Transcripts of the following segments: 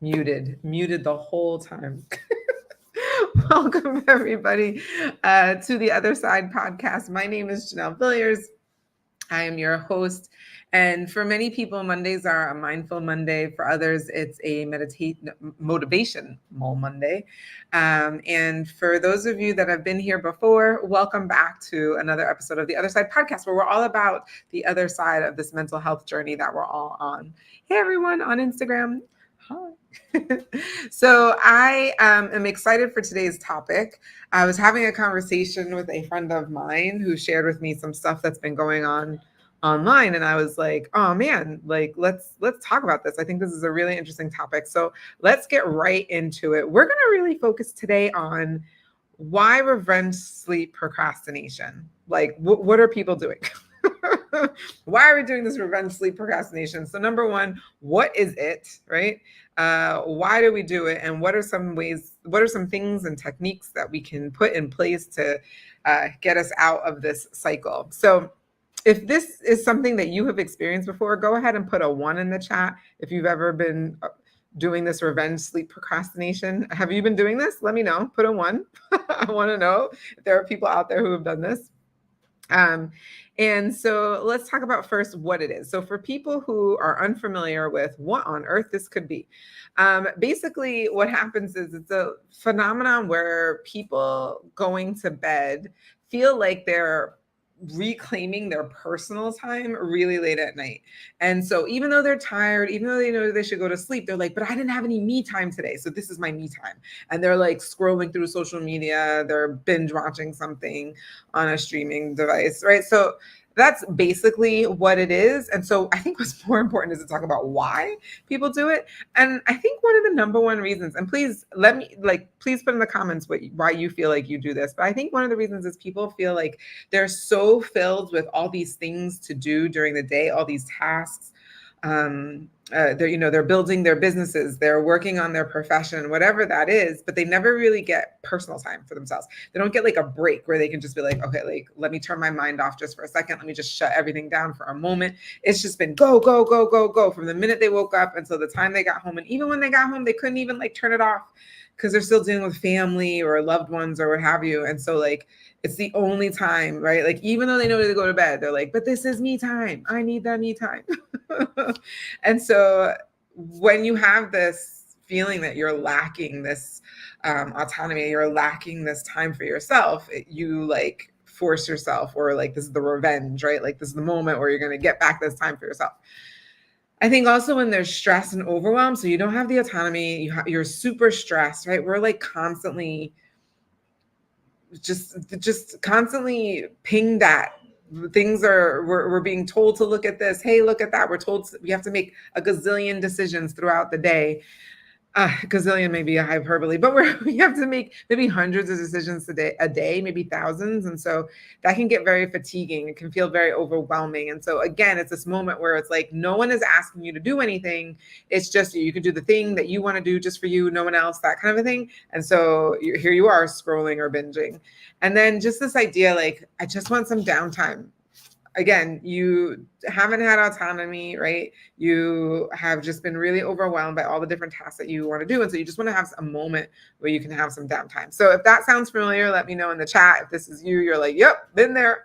Muted the whole time. Welcome, everybody, to the Other Side podcast. My name is Janelle Villiers. I am your host. And for many people, Mondays are a mindful Monday. For others, it's a motivational Monday. And for those of you that have been here before, welcome back to another episode of the Other Side podcast, where we're all about the other side of this mental health journey that we're all on. Hey, everyone on Instagram. Hi. So I am excited for today's topic. I was having a conversation with a friend of mine who shared with me some stuff that's been going on online, and I was like, oh man, like let's talk about this. I think this is a really interesting topic. So let's get right into it. We're going to really focus today on why revenge sleep procrastination. Like what are people doing? Why are we doing this revenge sleep procrastination? So number one, what is it, right? Why do we do it? And what are some things and techniques that we can put in place to get us out of this cycle? So if this is something that you have experienced before, go ahead and put a 1 in the chat. If you've ever been doing this revenge sleep procrastination, have you been doing this? Let me know. Put a 1. I want to know if there are people out there who have done this. And so let's talk about first what it is. So for people who are unfamiliar with what on earth this could be, basically what happens is it's a phenomenon where people going to bed feel like they're reclaiming their personal time really late at night. And so even though they're tired, even though they know they should go to sleep, they're like, but I didn't have any me time today. So this is my me time. And they're like scrolling through social media, they're binge watching something on a streaming device, right? So that's basically what it is. And so I think what's more important is to talk about why people do it. And I think one of the number one reasons, and please please put in the comments why you feel like you do this. But I think one of the reasons is people feel like they're so filled with all these things to do during the day, all these tasks. They're building their businesses, they're working on their profession, whatever that is, but they never really get personal time for themselves. They don't get like a break where they can just be like, okay, like let me turn my mind off just for a second. Let me just shut everything down for a moment. It's just been go, go, go, go, go from the minute they woke up until the time they got home. And even when they got home, they couldn't even like turn it off because they're still dealing with family or loved ones or what have you. And so like, it's the only time, right? Like, even though they know to go to bed, they're like, but this is me time. I need that me time. And so when you have this feeling that you're lacking this autonomy, you're lacking this time for yourself, you like force yourself, or like this is the revenge, right? Like this is the moment where you're going to get back this time for yourself. I think also when there's stress and overwhelm, so you don't have the autonomy, you're super stressed, right? We're like constantly just constantly pinged at. We're being told to look at this. Hey, look at that. We're told we have to make a gazillion decisions throughout the day. Gazillion may be a hyperbole, but we have to make maybe hundreds of decisions a day, maybe thousands. And so that can get very fatiguing. It can feel very overwhelming. And so again, it's this moment where it's like, no one is asking you to do anything. It's just you can do the thing that you want to do just for you, no one else, that kind of a thing. And so here you are scrolling or binging. And then just this idea, like, I just want some downtime. Again, you haven't had autonomy, right? You have just been really overwhelmed by all the different tasks that you want to do. And so you just want to have a moment where you can have some downtime. So if that sounds familiar, let me know in the chat. If this is you, you're like, yep, been there.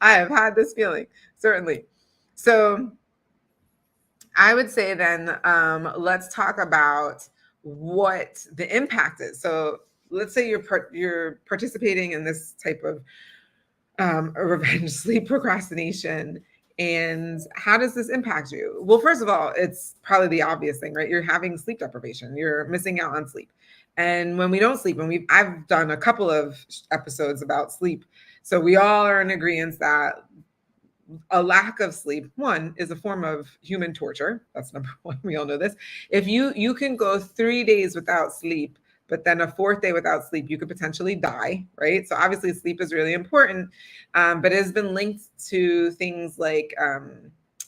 I have had this feeling, certainly. So I would say then, let's talk about what the impact is. So let's say you're participating in this type of revenge sleep procrastination. And how does this impact you? Well, first of all, it's probably the obvious thing, right? You're having sleep deprivation. You're missing out on sleep. And when we don't sleep, I've done a couple of episodes about sleep. So we all are in agreement that a lack of sleep, one, is a form of human torture. That's number one. We all know this. If you can go 3 days without sleep, but then a 4th day without sleep, you could potentially die, right? So obviously sleep is really important, but it has been linked to things like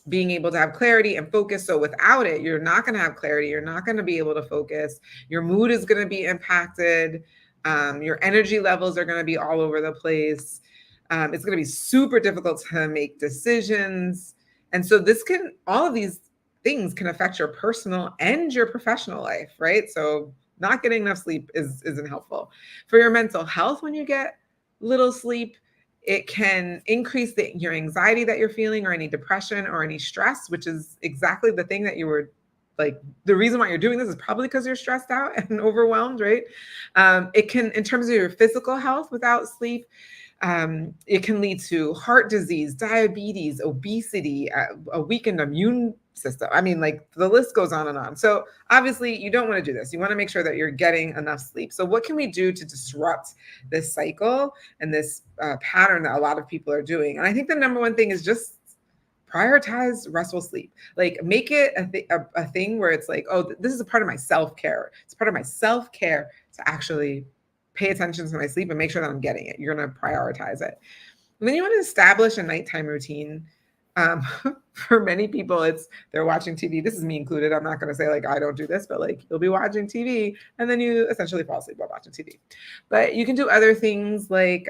being able to have clarity and focus. So without it, you're not going to have clarity. You're not going to be able to focus. Your mood is going to be impacted. Your energy levels are going to be all over the place. It's going to be super difficult to make decisions. And so all of these things can affect your personal and your professional life, right? So not getting enough sleep isn't helpful. For your mental health, when you get little sleep, it can increase your anxiety that you're feeling, or any depression or any stress, which is exactly the thing that you were like, the reason why you're doing this is probably because you're stressed out and overwhelmed, right? It can, in terms of your physical health, without sleep, it can lead to heart disease, diabetes, obesity, a weakened immune system. I mean, like, the list goes on and on. So obviously you don't want to do this. You want to make sure that you're getting enough sleep. So what can we do to disrupt this cycle and this pattern that a lot of people are doing? And I think the number one thing is just prioritize restful sleep. Like, make it a thing where it's like, oh, this is a part of my self-care. It's part of my self-care to actually pay attention to my sleep and make sure that I'm getting it. You're going to prioritize it. And then you want to establish a nighttime routine. Um, for many people, it's they're watching TV. This is me included. I'm not going to say like I don't do this, but like, you'll be watching TV and then you essentially fall asleep while watching TV. But you can do other things like,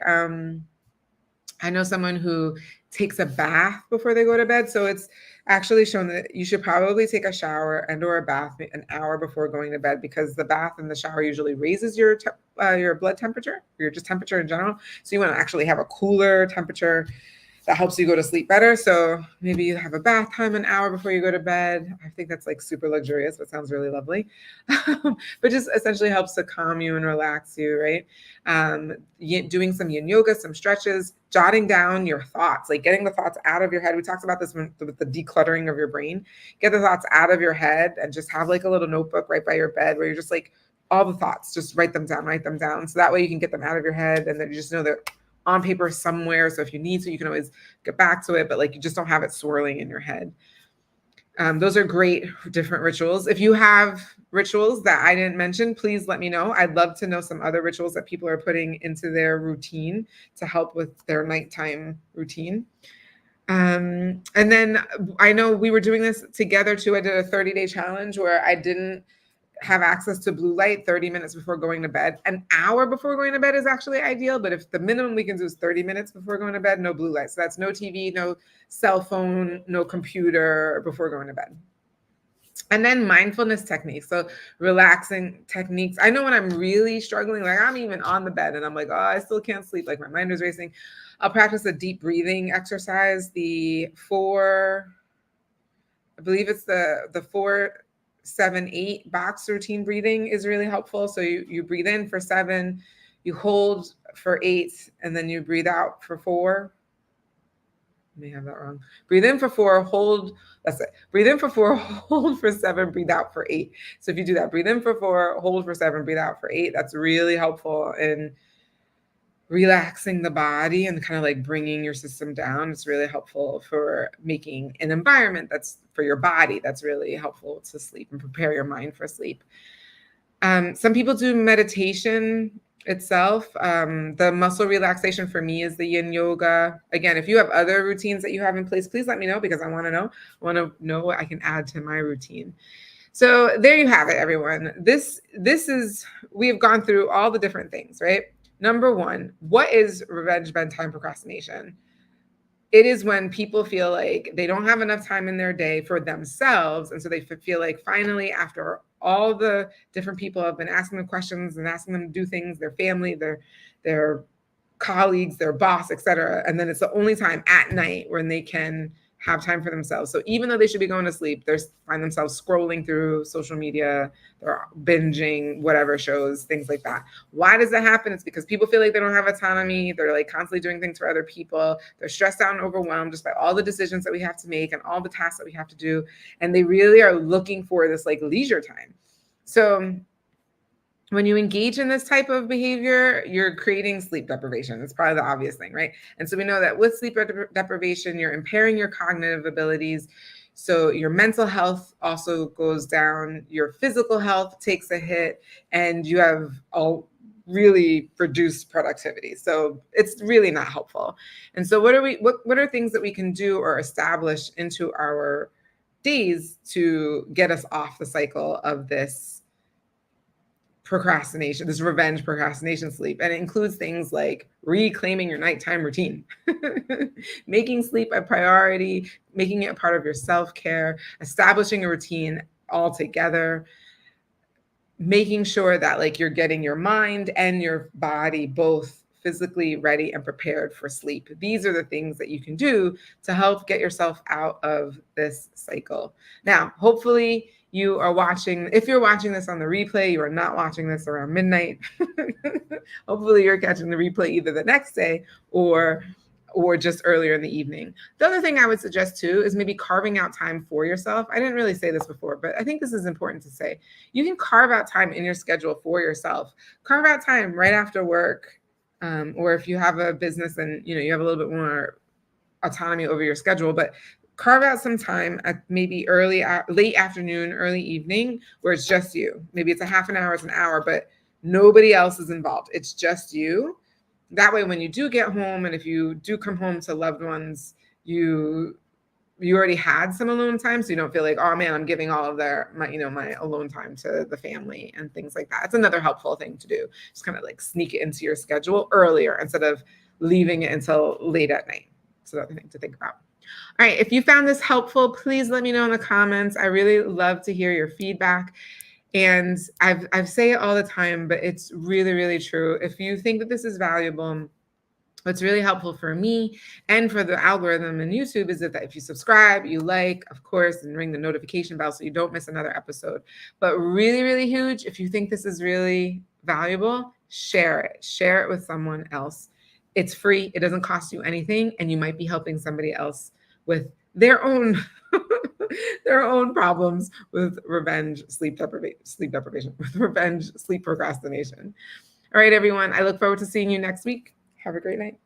I know someone who takes a bath before they go to bed. So it's actually shown that you should probably take a shower and or a bath an hour before going to bed, because the bath and the shower usually raises your blood temperature, or your just temperature in general. So you want to actually have a cooler temperature that helps you go to sleep better. So maybe you have a bath time an hour before you go to bed. I think that's like super luxurious, but sounds really lovely. But just essentially helps to calm you and relax you, right? Doing some yin yoga, some stretches, jotting down your thoughts, like getting the thoughts out of your head. We talked about this with the decluttering of your brain. Get the thoughts out of your head and just have like a little notebook right by your bed where you're just like, all the thoughts, just write them down. So that way you can get them out of your head, and then you just know that on paper somewhere. So if you need to, you can always get back to it, but like, you just don't have it swirling in your head. Those are great different rituals. If you have rituals that I didn't mention, please let me know. I'd love to know some other rituals that people are putting into their routine to help with their nighttime routine. And then I know we were doing this together too. I did a 30-day challenge where I didn't have access to blue light 30 minutes before going to bed. An hour before going to bed is actually ideal, but if the minimum we can do is 30 minutes before going to bed, no blue light. So that's no TV, no cell phone, no computer before going to bed. And then mindfulness techniques. So relaxing techniques. I know when I'm really struggling, like I'm even on the bed and I'm like, oh, I still can't sleep. Like my mind is racing. I'll practice a deep breathing exercise. I believe it's the 4-7-8 box routine breathing is really helpful. So you breathe in for 7, you hold for 8, and then you breathe out for 4. I may have that wrong. Breathe in for 4, hold. That's it. Breathe in for 4, hold for 7, breathe out for 8. So if you do that, breathe in for 4, hold for 7, breathe out for 8. That's really helpful in relaxing the body and kind of like bringing your system down. It's really helpful for making an environment that's for your body that's really helpful to sleep and prepare your mind for sleep. Some people do meditation itself. The muscle relaxation for me is the yin yoga. Again, if you have other routines that you have in place, please let me know, because I want to know. I want to know what I can add to my routine. So there you have it, everyone. This is, we have gone through all the different things, right? Number 1, what is revenge bedtime procrastination? It is when people feel like they don't have enough time in their day for themselves. And so they feel like finally, after all the different people have been asking them questions and asking them to do things, their family, their colleagues, their boss, etc. And then it's the only time at night when they can have time for themselves. So even though they should be going to sleep, they find themselves scrolling through social media, they're binging whatever shows, things like that. Why does that happen? It's because people feel like they don't have autonomy. They're like constantly doing things for other people. They're stressed out and overwhelmed just by all the decisions that we have to make and all the tasks that we have to do. And they really are looking for this like leisure time. So when you engage in this type of behavior, you're creating sleep deprivation. It's probably the obvious thing, right? And so we know that with sleep deprivation, you're impairing your cognitive abilities. So your mental health also goes down, your physical health takes a hit, and you have all really reduced productivity. So it's really not helpful. And so what are things that we can do or establish into our days to get us off the cycle of this procrastination, this revenge procrastination sleep. And it includes things like reclaiming your nighttime routine, making sleep a priority, making it a part of your self-care, establishing a routine altogether, making sure that like you're getting your mind and your body both physically ready and prepared for sleep. These are the things that you can do to help get yourself out of this cycle. Now, hopefully you are watching, if you're watching this on the replay, you are not watching this around midnight. Hopefully you're catching the replay either the next day or just earlier in the evening. The other thing I would suggest too is maybe carving out time for yourself. I didn't really say this before, but I think this is important to say. You can carve out time in your schedule for yourself. Carve out time right after work, or if you have a business and you have a little bit more autonomy over your schedule, but carve out some time at maybe late afternoon, early evening, where it's just you. Maybe it's a half an hour, it's an hour, but nobody else is involved. It's just you. That way, when you do get home, and if you do come home to loved ones, you already had some alone time, so you don't feel like, oh man, I'm giving all of my alone time to the family and things like that. It's another helpful thing to do. Just kind of like sneak it into your schedule earlier instead of leaving it until late at night. So that's the thing to think about. All right, if you found this helpful, please let me know in the comments. I really love to hear your feedback. And I've say it all the time, but it's really, really true. If you think that this is valuable, what's really helpful for me and for the algorithm in YouTube is that if you subscribe, you like, of course, and ring the notification bell so you don't miss another episode. But really, really huge, if you think this is really valuable, share it. Share it with someone else. It's free. It doesn't cost you anything. And you might be helping somebody else with their own their own problems with revenge sleep deprivation, with revenge sleep procrastination. All right, everyone. I look forward to seeing you next week. Have a great night.